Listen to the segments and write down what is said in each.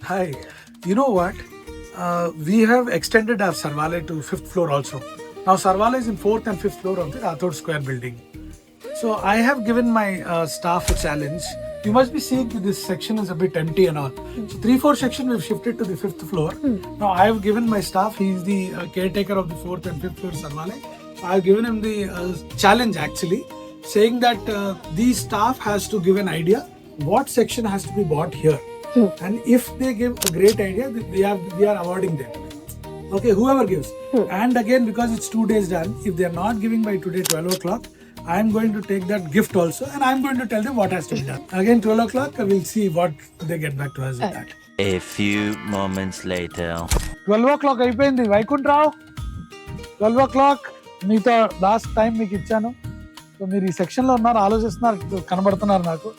Hi. You know what? We have extended our Sarvale to 5th floor also. Now Sarvale is in 4th and 5th floor of the Rathod Square building. So I have given my staff a challenge. You must be seeing that this section is a bit empty and all. So 3-4 section we've shifted to the 5th floor. Now I have given my staff, he is the caretaker of the 4th and 5th floor Sarvale. I have given him the challenge actually, saying that the staff has to give an idea what section has to be bought here. And if they give a great idea, we are awarding them. Okay, whoever gives. And again, because it's 2 days done, if they are not giving by today 12 o'clock, I am going to take that gift also and I am going to tell them what has to be done. Again, 12 o'clock, we'll see what they get back to us with that. A few moments later. 12 o'clock అయిపోయింది Vaikuntharao. 12 o'clock మీతో last time మీకు ఇచ్చాను. So మీరు ఈ సెక్షన్లో ఉన్నారు, ఆలోచిస్తున్నారు, కనబడుతున్నారు నాకు.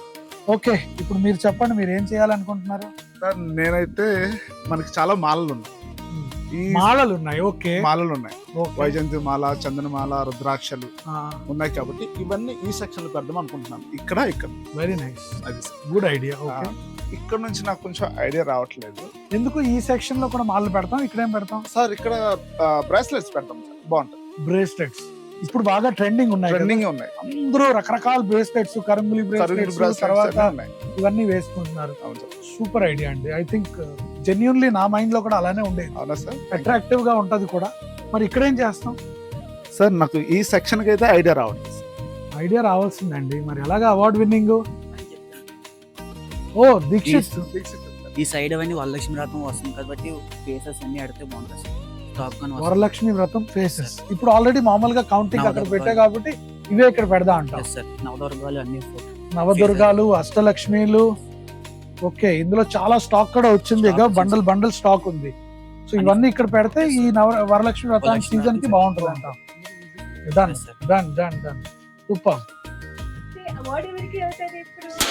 ఓకే, ఇప్పుడు మీరు చెప్పండి, మీరు ఏం చేయాలనుకుంటున్నారు? సార్ నేనైతే మనకి చాలా మాలలు ఉన్నాయి. ఈ మాలలు ఉన్నాయి. ఓకే, మాలలు ఉన్నాయి. వైజయంతి మాల, చందన మాల, రుద్రాక్షలు ఉన్నాయి కాబట్టి ఇవన్నీ ఈ సెక్షన్ లో పెడదాం అనుకుంటున్నాను. ఇక్కడ వెరీ నైస్, అది గుడ్ ఐడియా. ఓకే, ఇక్కడ నుంచి నాకు కొంచెం ఐడియా రావట్లేదు. ఎందుకు ఈ సెక్షన్ లో కూడా మాలలు పెడతాం, ఇక్కడ ఏం పెడతాం? సార్ ఇక్కడ బ్రాస్లెట్స్ పెడతాం సార్, బాగుంటుంది. బ్రేస్లెట్స్ ఇప్పుడు బాగా ట్రెండింగ్ ఉన్నాయి. అందరూ రకరకాల బ్రేస్లెట్స్, కరంగులి బ్రేస్లెట్స్, తర్వాత ఇవన్నీ వేసుకుంటున్నారు. సూపర్ ఐడియా అండి. ఐ థింక్ జెన్యూన్లీ నా మైండ్ లో కూడా అలానే ఉండేది. అవునా సార్? అట్రాక్టివ్ గా ఉంటది కూడా. మరి ఇక్కడ ఏం చేస్తాం సార్? నాకు ఈ సెక్షన్ కి అయితే ఐడియా రావట్లేదు. ఐడియా రావాల్సిందండి. మరి ఎలాగా అవార్డు విన్నింగ్? ఓ దీక్షిత్, ఈ సైడ్ అవన్నీ వరలక్ష్మి రథం వస్తుంది కాబట్టి ఫేసెస్ అన్ని అడితే బాగుంటుంది సార్. వరలక్ష్మి వ్రతం ఫేసెస్ ఇప్పుడు ఆల్రెడీ మామూలుగా కౌంటింగ్ అక్కడ పెట్టా కాబట్టి ఇవే ఇక్కడ పెడదా అంటాం. నవదుర్గాలు అన్ని, నవదుర్గాలు, అష్టలక్ష్మిలు. ఓకే, ఇందులో చాలా స్టాక్ కూడా వచ్చింది, బండల్ స్టాక్ ఉంది. సో ఇవన్నీ ఇక్కడ పెడితే ఈ వరలక్ష్మి వ్రతానికి సీజన్ కి బాగుంటుంది అంటాం. Done super.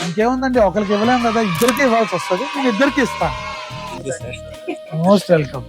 ఇంకేముందండి, ఒకరికి ఇవ్వలేం కదా, ఇద్దరికి ఇవ్వాల్సి వస్తుంది. నేను ఇద్దరికి ఇస్తాను. Most welcome.